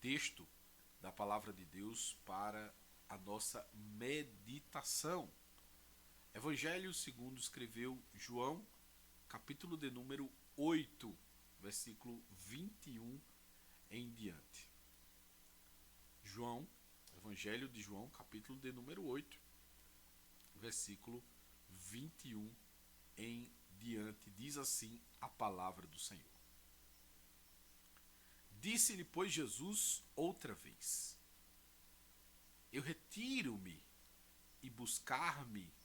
texto da palavra de Deus para a nossa meditação. Evangelho segundo escreveu João, capítulo de número 8, versículo 21 em diante. Evangelho de João, capítulo de número 8, versículo 21 em diante, diz assim a palavra do Senhor. Disse-lhe, pois, Jesus outra vez: Eu retiro-me e buscar-me-eis,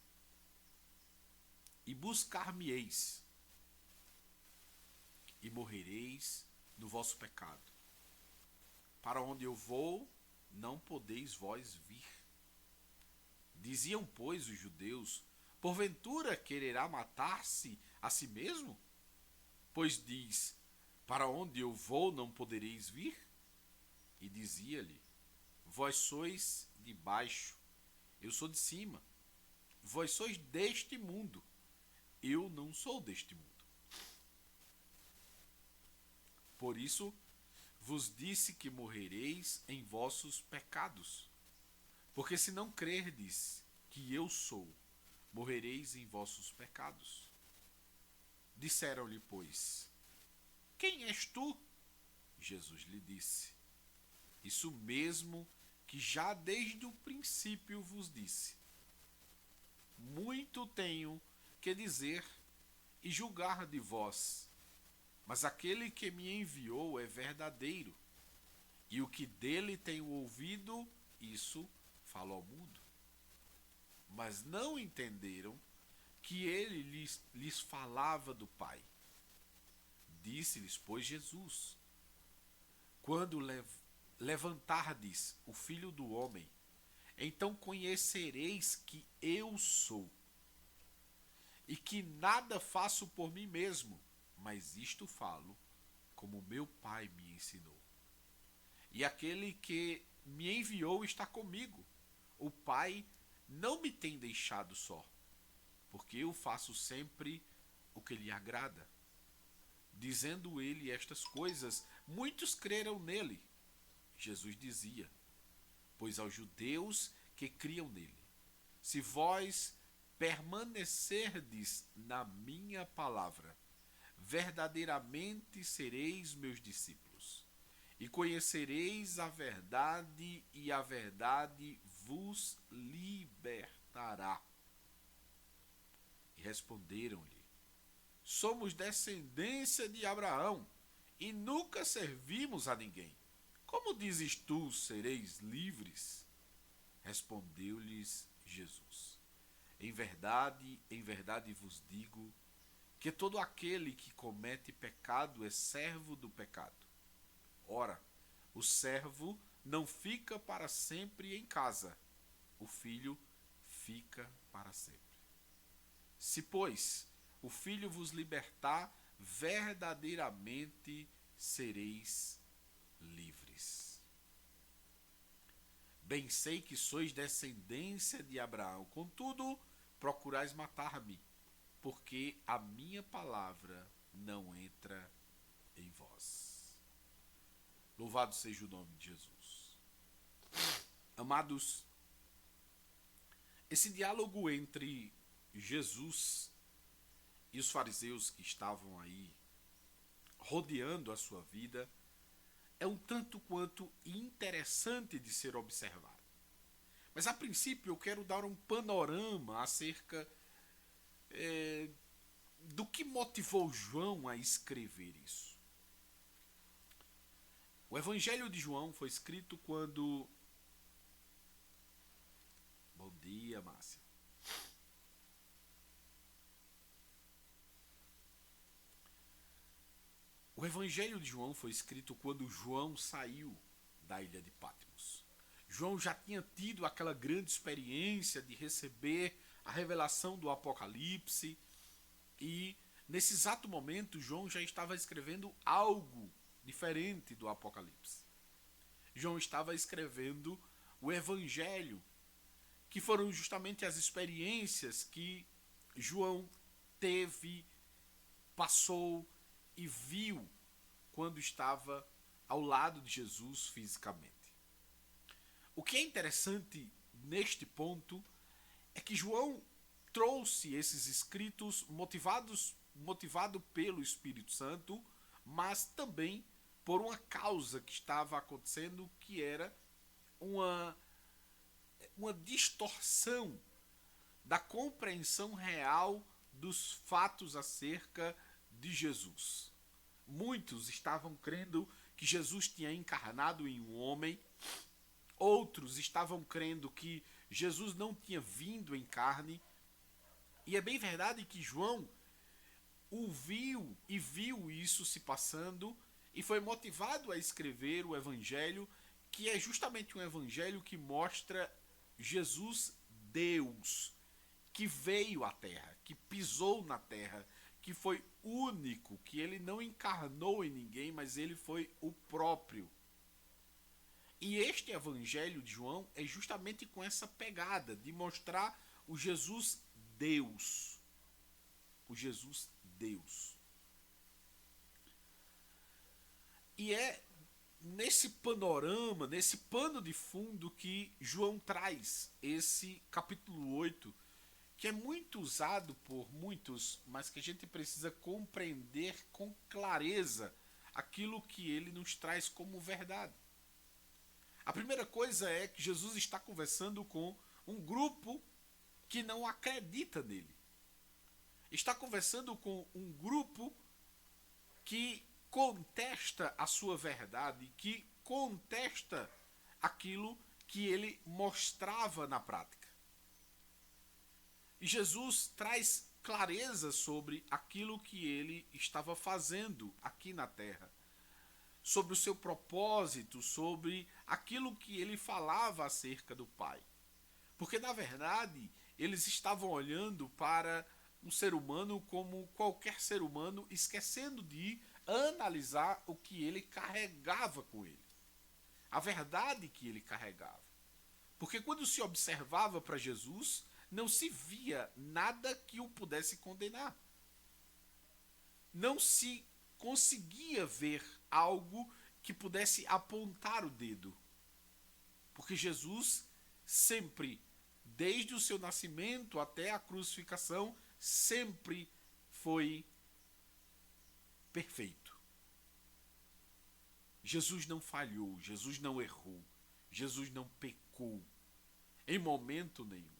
e morrereis no vosso pecado. Para onde eu vou, não podeis vós vir. Diziam, pois, os judeus: Porventura quererá matar-se a si mesmo? Pois diz: Para onde eu vou, não podereis vir? E dizia-lhe: Vós sois de baixo, eu sou de cima. Vós sois deste mundo, eu não sou deste mundo. Por isso vos disse que morrereis em vossos pecados. Porque se não crerdes que eu sou, morrereis em vossos pecados. Disseram-lhe, pois: Quem és tu? Jesus lhe disse: Isso mesmo que já desde o princípio vos disse. Muito tenho que dizer e julgar de vós, mas aquele que me enviou é verdadeiro, e o que dele tenho ouvido, isso falo ao mundo. Mas não entenderam que ele lhes falava do Pai. Disse-lhes, pois, Jesus: Quando levantardes o Filho do Homem, então conhecereis que eu sou, e que nada faço por mim mesmo, mas isto falo como meu Pai me ensinou. E aquele que me enviou está comigo. O Pai não me tem deixado só, porque eu faço sempre o que lhe agrada. Dizendo ele estas coisas, muitos creram nele. Jesus dizia, pois aos judeus que criam nele: Se vós permanecerdes na minha palavra, verdadeiramente sereis meus discípulos, e conhecereis a verdade, e a verdade vos libertará. E responderam-lhe: Somos descendência de Abraão, e nunca servimos a ninguém. Como dizes tu, sereis livres? Respondeu-lhes Jesus: em verdade vos digo, que todo aquele que comete pecado é servo do pecado. Ora, o servo não fica para sempre em casa, o filho fica para sempre. Se, pois, o Filho vos libertar, verdadeiramente sereis livres. Bem sei que sois descendência de Abraão, contudo, procurais matar-me, porque a minha palavra não entra em vós. Louvado seja o nome de Jesus. Amados, esse diálogo entre Jesus e os fariseus que estavam aí rodeando a sua vida é um tanto quanto interessante de ser observado. Mas a princípio eu quero dar um panorama acerca do que motivou João a escrever isso. O Evangelho de João foi escrito quando... Bom dia, Márcia. O Evangelho de João foi escrito quando João saiu da ilha de Patmos. João já tinha tido aquela grande experiência de receber a revelação do Apocalipse e, nesse exato momento, João já estava escrevendo algo diferente do Apocalipse. João estava escrevendo o Evangelho, que foram justamente as experiências que João teve, passou e viu quando estava ao lado de Jesus fisicamente. O que é interessante neste ponto é que João trouxe esses escritos motivado pelo Espírito Santo, mas também por uma causa que estava acontecendo, que era uma distorção da compreensão real dos fatos acerca de Jesus. Muitos estavam crendo que Jesus tinha encarnado em um homem, outros estavam crendo que Jesus não tinha vindo em carne, e é bem verdade que João ouviu e viu isso se passando e foi motivado a escrever o Evangelho, que é justamente um Evangelho que mostra Jesus Deus, que veio à Terra, que pisou na Terra, que foi único, que ele não encarnou em ninguém, mas ele foi o próprio. E este Evangelho de João é justamente com essa pegada de mostrar o Jesus Deus. O Jesus Deus. E é nesse panorama, nesse pano de fundo que João traz esse capítulo 8, que é muito usado por muitos, mas que a gente precisa compreender com clareza aquilo que ele nos traz como verdade. A primeira coisa é que Jesus está conversando com um grupo que não acredita nele. Está conversando com um grupo que contesta a sua verdade, que contesta aquilo que ele mostrava na prática. E Jesus traz clareza sobre aquilo que ele estava fazendo aqui na terra, sobre o seu propósito, sobre aquilo que ele falava acerca do Pai. Porque, na verdade, eles estavam olhando para um ser humano como qualquer ser humano, esquecendo de analisar o que ele carregava com ele. A verdade que ele carregava. Porque quando se observava para Jesus, não se via nada que o pudesse condenar. Não se conseguia ver algo que pudesse apontar o dedo. Porque Jesus sempre, desde o seu nascimento até a crucificação, sempre foi perfeito. Jesus não falhou, Jesus não errou, Jesus não pecou em momento nenhum.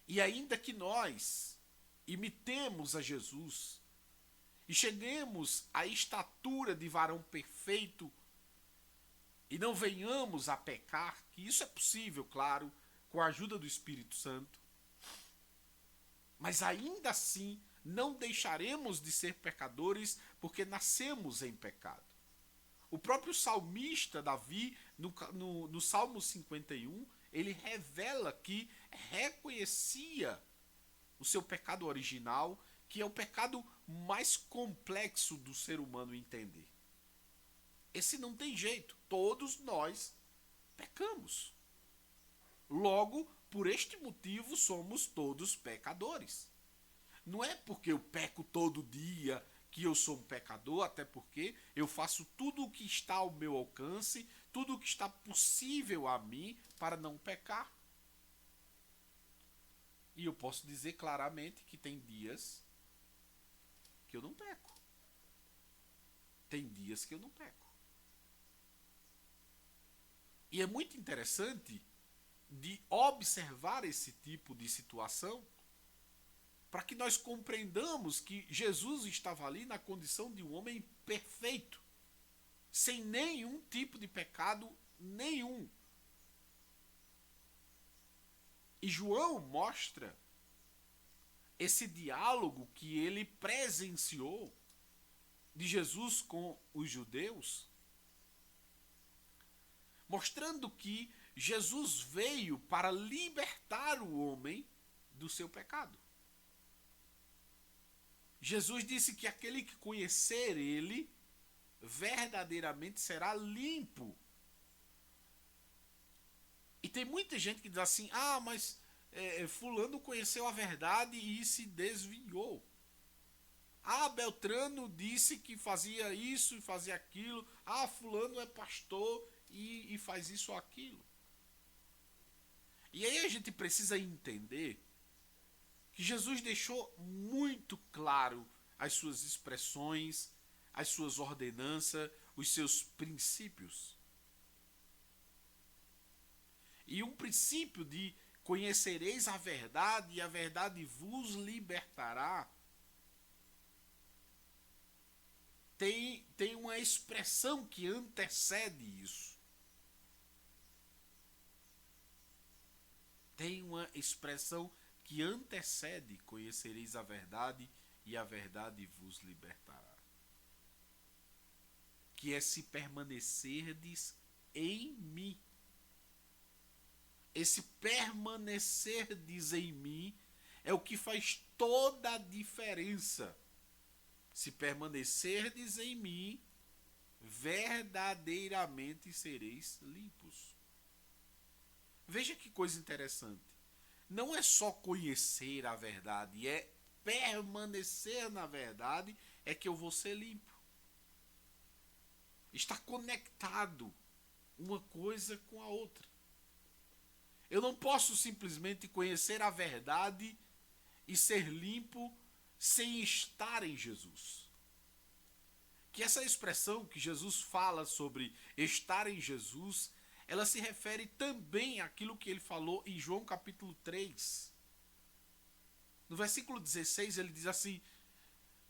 E ainda que nós imitemos a Jesus e cheguemos à estatura de varão perfeito e não venhamos a pecar, que isso é possível, claro, com a ajuda do Espírito Santo, mas ainda assim não deixaremos de ser pecadores porque nascemos em pecado. O próprio salmista Davi, no Salmo 51, ele revela que reconhecia o seu pecado original, que é o pecado mais complexo do ser humano entender. Esse não tem jeito, todos nós pecamos. Logo, por este motivo, somos todos pecadores. Não é porque eu peco todo dia que eu sou um pecador, até porque eu faço tudo o que está ao meu alcance, tudo o que está possível a mim para não pecar. E eu posso dizer claramente que tem dias que eu não peco. Tem dias que eu não peco. E é muito interessante de observar esse tipo de situação para que nós compreendamos que Jesus estava ali na condição de um homem perfeito, sem nenhum tipo de pecado nenhum. E João mostra esse diálogo que ele presenciou de Jesus com os judeus, mostrando que Jesus veio para libertar o homem do seu pecado. Jesus disse que aquele que conhecer ele verdadeiramente será limpo. E tem muita gente que diz assim, mas fulano conheceu a verdade e se desviou. Ah, Beltrano disse que fazia isso e fazia aquilo. Ah, fulano é pastor e faz isso ou aquilo. E aí a gente precisa entender que Jesus deixou muito claro as suas expressões, as suas ordenanças, os seus princípios. E um princípio de conhecereis a verdade e a verdade vos libertará tem uma expressão que antecede isso. Tem uma expressão que antecede: conhecereis a verdade e a verdade vos libertará. Que é se permanecerdes em mim. Esse permanecerdes em mim é o que faz toda a diferença. Se permanecerdes em mim, verdadeiramente sereis limpos. Veja que coisa interessante. Não é só conhecer a verdade, é permanecer na verdade, é que eu vou ser limpo. Está conectado uma coisa com a outra. Eu não posso simplesmente conhecer a verdade e ser limpo sem estar em Jesus. Que essa expressão que Jesus fala sobre estar em Jesus, ela se refere também àquilo que ele falou em João capítulo 3. No versículo 16 ele diz assim: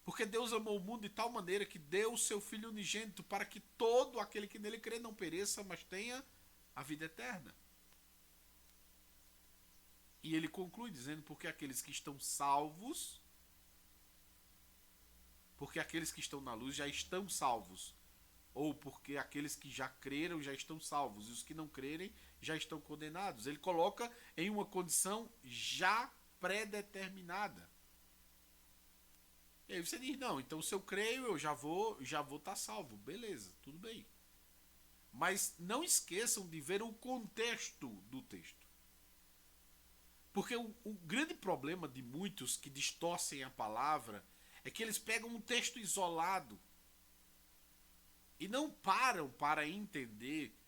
porque Deus amou o mundo de tal maneira que deu o seu Filho unigênito para que todo aquele que nele crê não pereça, mas tenha a vida eterna. E ele conclui dizendo: porque aqueles que estão salvos, porque aqueles que estão na luz já estão salvos, ou porque aqueles que já creram já estão salvos, e os que não crerem já estão condenados. Ele coloca em uma condição já pré-determinada. E aí você diz: não, então se eu creio eu já vou estar salvo. Beleza, tudo bem. Mas não esqueçam de ver o contexto do texto. Porque o grande problema de muitos que distorcem a palavra é que eles pegam um texto isolado e não param para entender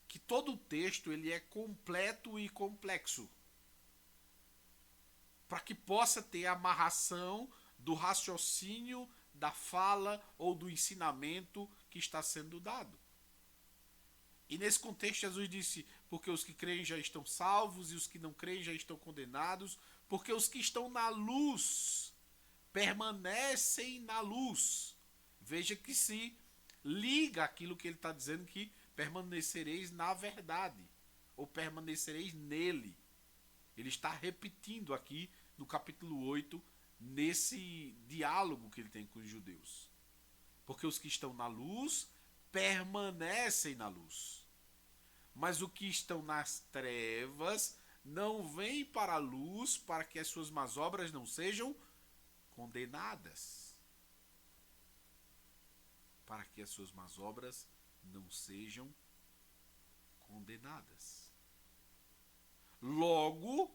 que todo o texto ele é completo e complexo, para que possa ter a amarração do raciocínio, da fala ou do ensinamento que está sendo dado. E nesse contexto Jesus disse: porque os que creem já estão salvos e os que não creem já estão condenados, porque os que estão na luz permanecem na luz. Veja que se liga aquilo que ele está dizendo, que permanecereis na verdade, ou permanecereis nele. Ele está repetindo aqui no capítulo 8, nesse diálogo que ele tem com os judeus. Porque os que estão na luz permanecem na luz. Mas os que estão nas trevas não vêm para a luz, para que as suas más obras não sejam condenadas. Para que as suas más obras não sejam condenadas. Logo,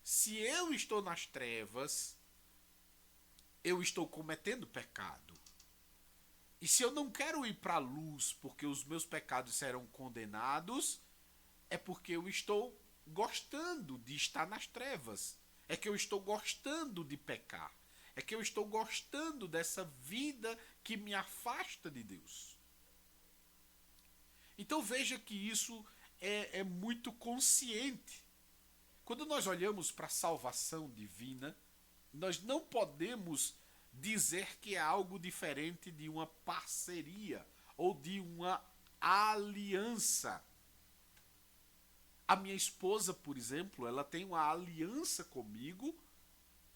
se eu estou nas trevas, eu estou cometendo pecado. E se eu não quero ir para a luz porque os meus pecados serão condenados, é porque eu estou gostando de estar nas trevas. É que eu estou gostando de pecar. É que eu estou gostando dessa vida que me afasta de Deus. Então veja que isso é muito consciente. Quando nós olhamos para a salvação divina, nós não podemos dizer que é algo diferente de uma parceria ou de uma aliança. A minha esposa, por exemplo, ela tem uma aliança comigo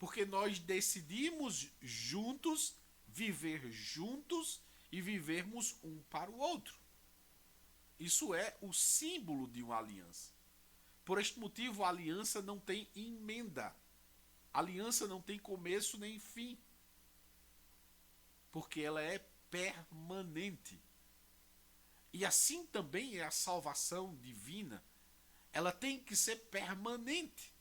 porque nós decidimos juntos viver juntos e vivermos um para o outro. Isso é o símbolo de uma aliança. Por este motivo, a aliança não tem emenda. A aliança não tem começo nem fim. Porque ela é permanente. E assim também é a salvação divina. Ela tem que ser permanente.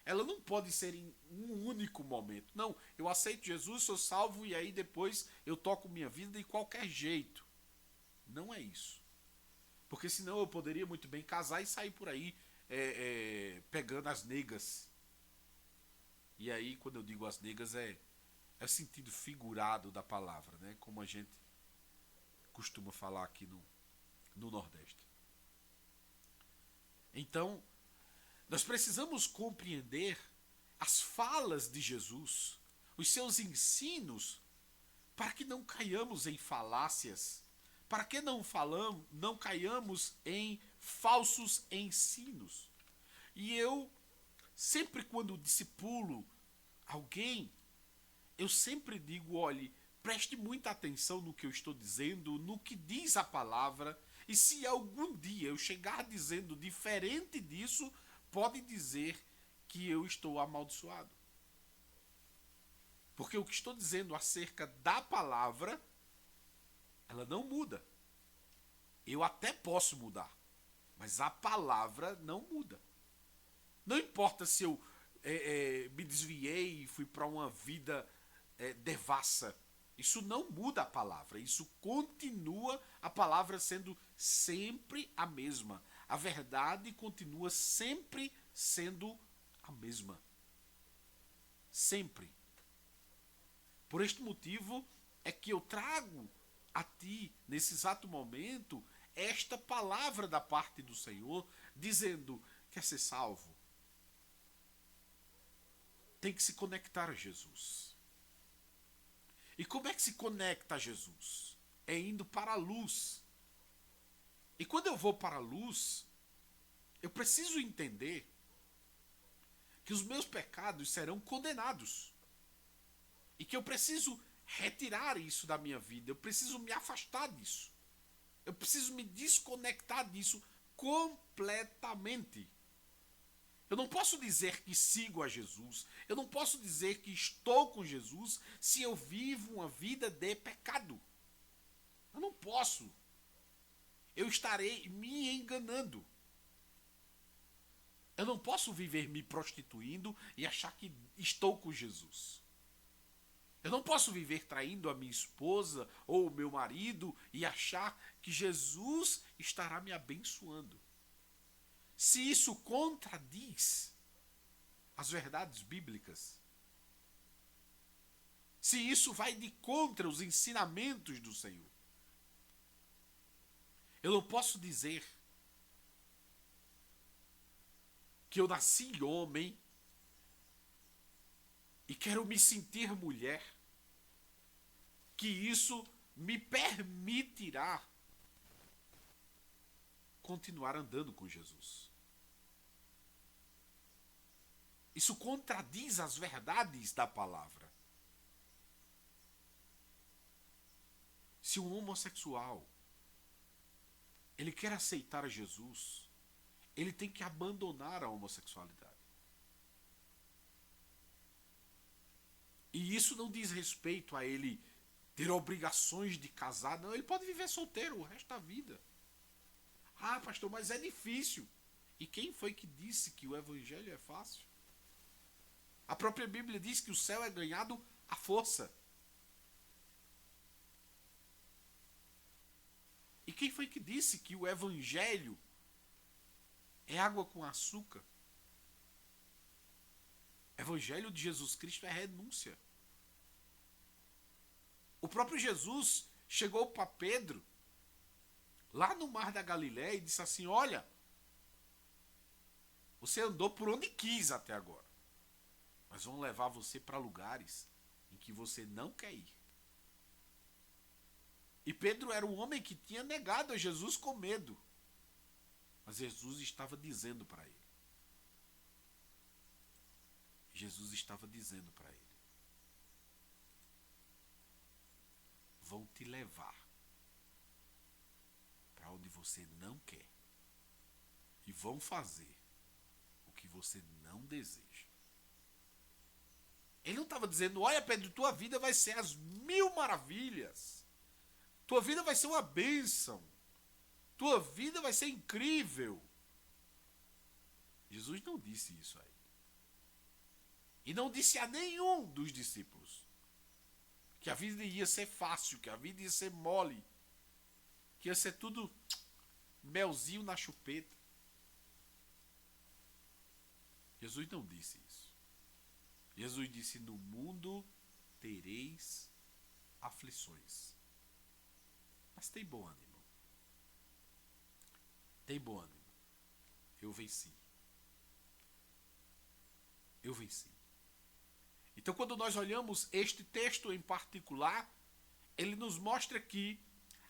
ela não pode ser em um único momento. Não, eu aceito Jesus, sou salvo e aí depois eu toco minha vida de qualquer jeito. Não é isso. Porque senão eu poderia muito bem casar e sair por aí pegando as negas. E aí, quando eu digo as negas, é o sentido figurado da palavra, né? Como a gente costuma falar aqui no Nordeste. Então, nós precisamos compreender as falas de Jesus, os seus ensinos, para que não caiamos em falácias, para que não caiamos em falsos ensinos. E eu, sempre quando discipulo alguém, eu sempre digo, olhe, preste muita atenção no que eu estou dizendo, no que diz a palavra, e se algum dia eu chegar dizendo diferente disso, pode dizer que eu estou amaldiçoado. Porque o que estou dizendo acerca da palavra, ela não muda. Eu até posso mudar, mas a palavra não muda. Não importa se eu me desviei e fui para uma vida devassa. Isso não muda a palavra. Isso continua a palavra sendo sempre a mesma. A verdade continua sempre sendo a mesma. Sempre. Por este motivo é que eu trago a ti, nesse exato momento, esta palavra da parte do Senhor, dizendo: quer ser salvo? Tem que se conectar a Jesus. E como é que se conecta a Jesus? É indo para a luz. E quando eu vou para a luz, eu preciso entender que os meus pecados serão condenados. E que eu preciso retirar isso da minha vida. Eu preciso me afastar disso. Eu preciso me desconectar disso completamente. Eu não posso dizer que sigo a Jesus. Eu não posso dizer que estou com Jesus se eu vivo uma vida de pecado. Eu não posso. Eu estarei me enganando. Eu não posso viver me prostituindo e achar que estou com Jesus. Eu não posso viver traindo a minha esposa ou o meu marido e achar que Jesus estará me abençoando. Se isso contradiz as verdades bíblicas, se isso vai de contra os ensinamentos do Senhor, eu não posso dizer que eu nasci homem e quero me sentir mulher, que isso me permitirá continuar andando com Jesus. Isso contradiz as verdades da palavra. Se um homossexual ele quer aceitar Jesus, ele tem que abandonar a homossexualidade. E isso não diz respeito a ele ter obrigações de casar, não. Ele pode viver solteiro o resto da vida. Ah, pastor, mas é difícil. E quem foi que disse que o evangelho é fácil? A própria Bíblia diz que o céu é ganhado à força. E quem foi que disse que o evangelho é água com açúcar? O evangelho de Jesus Cristo é renúncia. O próprio Jesus chegou para Pedro, lá no Mar da Galileia, e disse assim: olha, você andou por onde quis até agora, mas vão levar você para lugares em que você não quer ir. E Pedro era um homem que tinha negado a Jesus com medo. Mas Jesus estava dizendo para ele. Jesus estava dizendo para ele: vão te levar para onde você não quer. E vão fazer o que você não deseja. Ele não estava dizendo: olha, Pedro, tua vida vai ser as 1000 maravilhas. Tua vida vai ser uma bênção. Tua vida vai ser incrível. Jesus não disse isso a ele. E não disse a nenhum dos discípulos que a vida ia ser fácil, que a vida ia ser mole, que ia ser tudo melzinho na chupeta. Jesus não disse isso. Jesus disse: no mundo tereis aflições. Mas tem bom ânimo. Tem bom ânimo. Eu venci. Eu venci. Então, quando nós olhamos este texto em particular, ele nos mostra que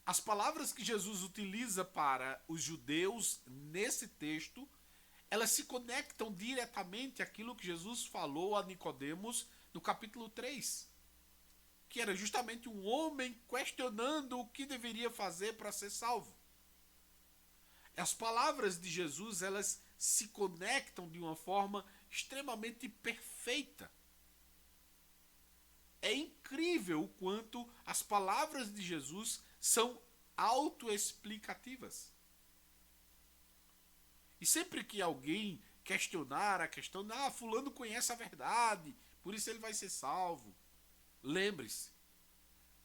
as palavras que Jesus utiliza para os judeus nesse texto, elas se conectam diretamente àquilo que Jesus falou a Nicodemos no capítulo 3, que era justamente um homem questionando o que deveria fazer para ser salvo. As palavras de Jesus, elas se conectam de uma forma extremamente perfeita. É incrível o quanto as palavras de Jesus são autoexplicativas. E sempre que alguém questionar a questão, fulano conhece a verdade, por isso ele vai ser salvo. Lembre-se,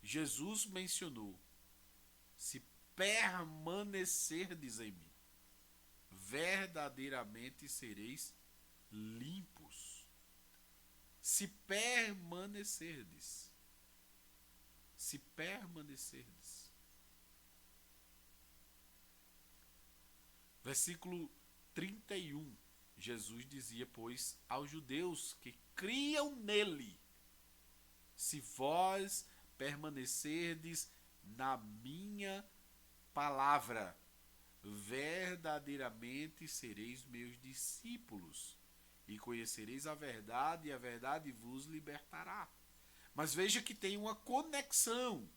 Jesus mencionou: se permanecerdes em mim, verdadeiramente sereis limpos. Se permanecerdes. Se permanecerdes. Versículo 31. Jesus dizia, pois, aos judeus que criam nele: se vós permanecerdes na minha palavra, verdadeiramente sereis meus discípulos, e conhecereis a verdade, e a verdade vos libertará. Mas veja que tem uma conexão.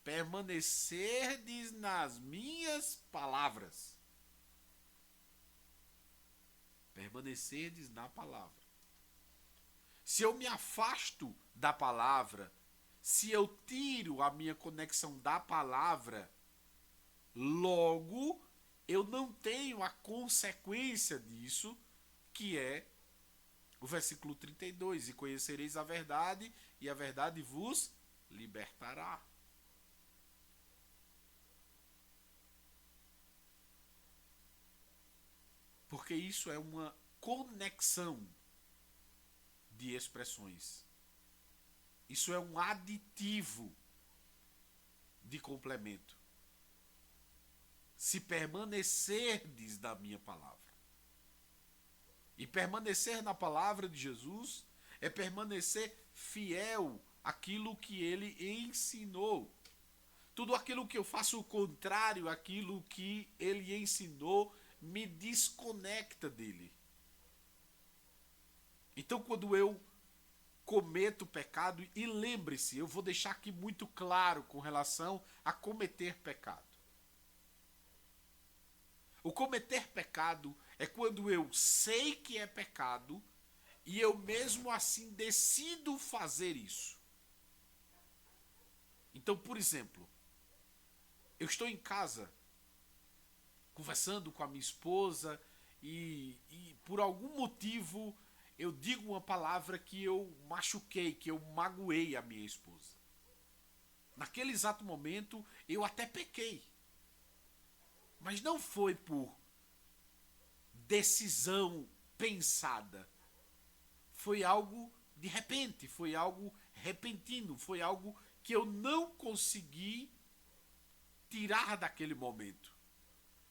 Permanecerdes nas minhas palavras. Permanecerdes na palavra. Se eu me afasto da palavra, se eu tiro a minha conexão da palavra, logo eu não tenho a consequência disso, que é o versículo 32, e conhecereis a verdade, e a verdade vos libertará. Porque isso é uma conexão de expressões. Isso é um aditivo de complemento. Se permanecerdes na minha palavra. E permanecer na palavra de Jesus é permanecer fiel àquilo que ele ensinou. Tudo aquilo que eu faço o contrário àquilo que ele ensinou me desconecta dele. Então, quando eu cometo pecado, e lembre-se, eu vou deixar aqui muito claro com relação a cometer pecado. O cometer pecado é quando eu sei que é pecado e eu mesmo assim decido fazer isso. Então, por exemplo, eu estou em casa conversando com a minha esposa e por algum motivo eu digo uma palavra que eu machuquei, que eu magoei a minha esposa. Naquele exato momento eu até pequei. Mas não foi por decisão pensada. Foi algo de repente, foi algo repentino, foi algo que eu não consegui tirar daquele momento.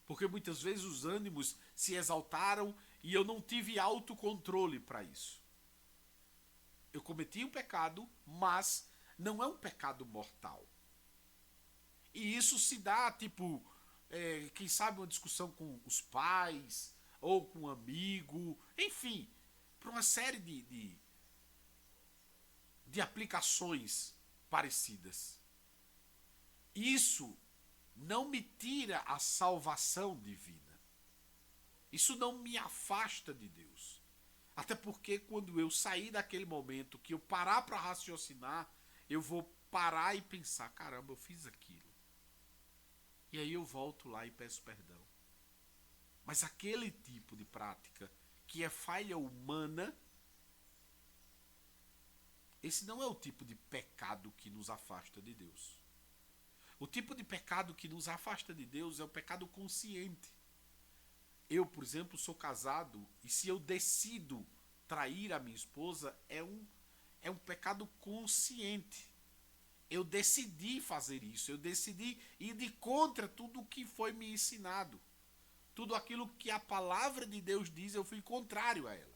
Porque muitas vezes os ânimos se exaltaram e eu não tive autocontrole para isso. Eu cometi um pecado, mas não é um pecado mortal. E isso se dá, tipo, quem sabe uma discussão com os pais, ou com um amigo, enfim, para uma série de aplicações parecidas. Isso não me tira a salvação divina. Isso não me afasta de Deus. Até porque quando eu sair daquele momento, que eu parar para raciocinar, eu vou parar e pensar, caramba, eu fiz aquilo. E aí eu volto lá e peço perdão. Mas aquele tipo de prática que é falha humana, esse não é o tipo de pecado que nos afasta de Deus. O tipo de pecado que nos afasta de Deus é o pecado consciente. Eu, por exemplo, sou casado e se eu decido trair a minha esposa, é um pecado consciente. Eu decidi fazer isso, eu decidi ir de contra tudo o que foi me ensinado. Tudo aquilo que a palavra de Deus diz, eu fui contrário a ela.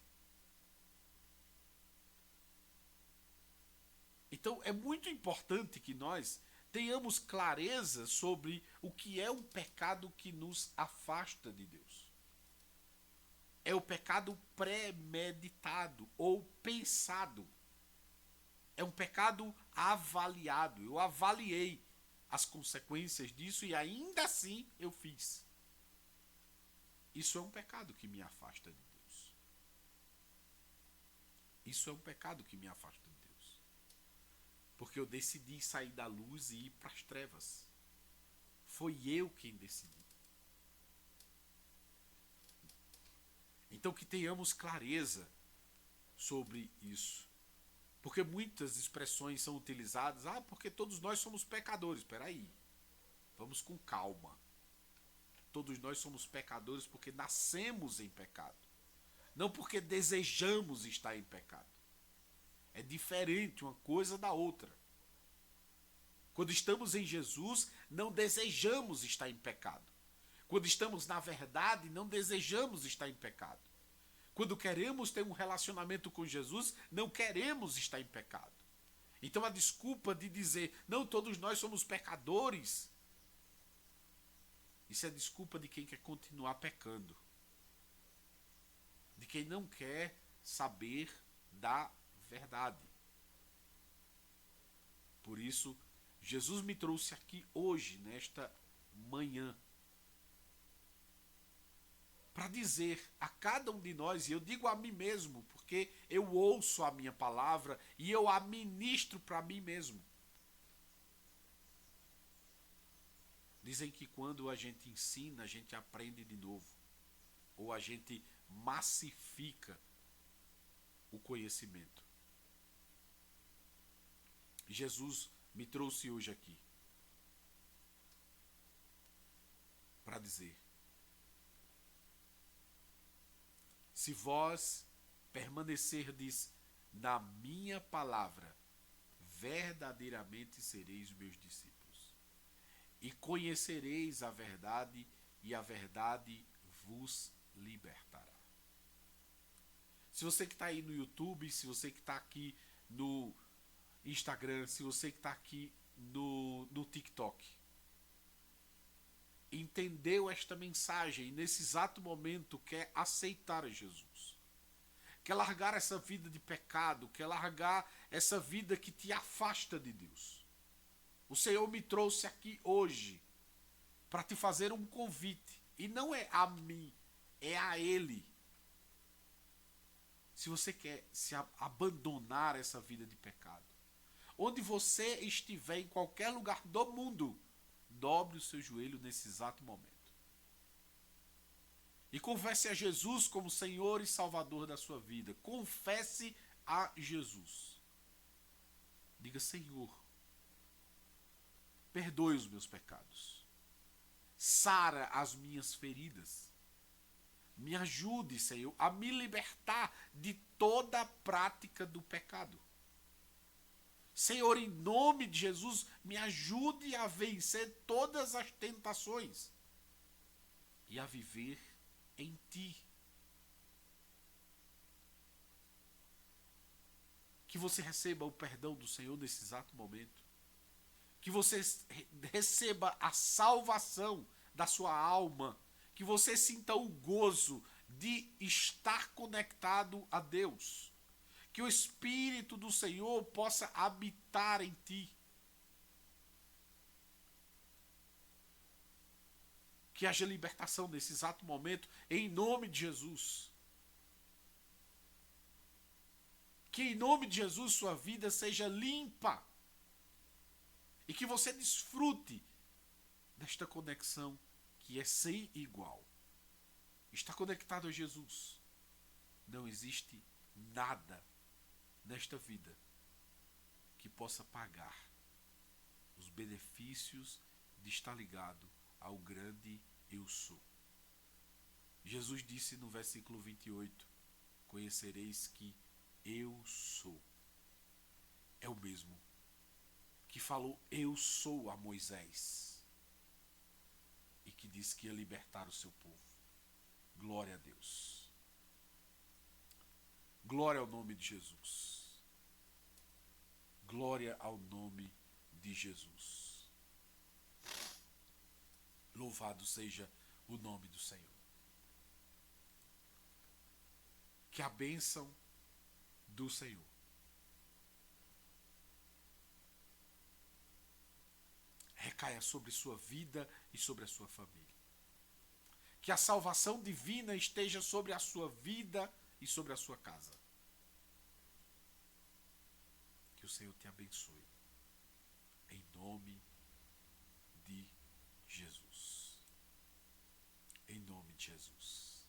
Então é muito importante que nós tenhamos clareza sobre o que é um pecado que nos afasta de Deus. É o pecado premeditado ou pensado. É um pecado avaliado. Eu avaliei as consequências disso e ainda assim eu fiz. Isso é um pecado que me afasta de Deus. Isso é um pecado que me afasta de Deus. Porque eu decidi sair da luz e ir para as trevas. Foi eu quem decidi. Então que tenhamos clareza sobre isso. Porque muitas expressões são utilizadas, porque todos nós somos pecadores. Espera aí, vamos com calma. Todos nós somos pecadores porque nascemos em pecado. Não porque desejamos estar em pecado. É diferente uma coisa da outra. Quando estamos em Jesus, não desejamos estar em pecado. Quando estamos na verdade, não desejamos estar em pecado. Quando queremos ter um relacionamento com Jesus, não queremos estar em pecado. Então a desculpa de dizer, não, todos nós somos pecadores, isso é desculpa de quem quer continuar pecando. De quem não quer saber da verdade. Por isso, Jesus me trouxe aqui hoje, nesta manhã, para dizer a cada um de nós, e eu digo a mim mesmo, porque eu ouço a minha palavra e eu a ministro para mim mesmo. Dizem que quando a gente ensina, a gente aprende de novo. Ou a gente massifica o conhecimento. Jesus me trouxe hoje aqui para dizer: se vós permanecerdes na minha palavra, verdadeiramente sereis meus discípulos. E conhecereis a verdade, e a verdade vos libertará. Se você que está aí no YouTube, se você que está aqui no Instagram, se você que está aqui no TikTok, entendeu esta mensagem e nesse exato momento quer aceitar Jesus, quer largar essa vida de pecado, quer largar essa vida que te afasta de Deus, o Senhor me trouxe aqui hoje para te fazer um convite, e não é a mim, é a Ele. Se você quer se abandonar essa vida de pecado, onde você estiver, em qualquer lugar do mundo, dobre o seu joelho nesse exato momento. E confesse a Jesus como Senhor e Salvador da sua vida. Confesse a Jesus. Diga: Senhor, perdoe os meus pecados. Sara as minhas feridas. Me ajude, Senhor, a me libertar de toda a prática do pecado. Senhor, em nome de Jesus, me ajude a vencer todas as tentações e a viver em Ti. Que você receba o perdão do Senhor nesse exato momento. Que você receba a salvação da sua alma. Que você sinta o gozo de estar conectado a Deus. Que o Espírito do Senhor possa habitar em ti. Que haja libertação nesse exato momento, em nome de Jesus. Que em nome de Jesus sua vida seja limpa. E que você desfrute desta conexão que é sem igual. Está conectado a Jesus. Não existe nada nesta vida que possa pagar os benefícios de estar ligado ao grande eu sou. Jesus disse no versículo 28, conhecereis que eu sou. É o mesmo que falou eu sou a Moisés e que disse que ia libertar o seu povo. Glória a Deus. Glória ao nome de Jesus. Glória ao nome de Jesus. Louvado seja o nome do Senhor. Que a bênção do Senhor recaia sobre sua vida e sobre a sua família. Que a salvação divina esteja sobre a sua vida e sobre a sua casa. Que o Senhor te abençoe. Em nome de Jesus. Em nome de Jesus.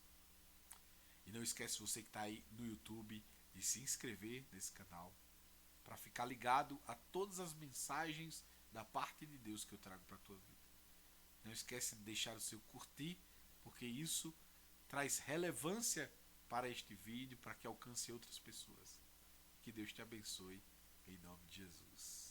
E não esquece, você que está aí no YouTube, de se inscrever nesse canal para ficar ligado a todas as mensagens da parte de Deus que eu trago para a tua vida. Não esquece de deixar o seu curtir, porque isso traz relevância para este vídeo, para que alcance outras pessoas. Que Deus te abençoe, em nome de Jesus.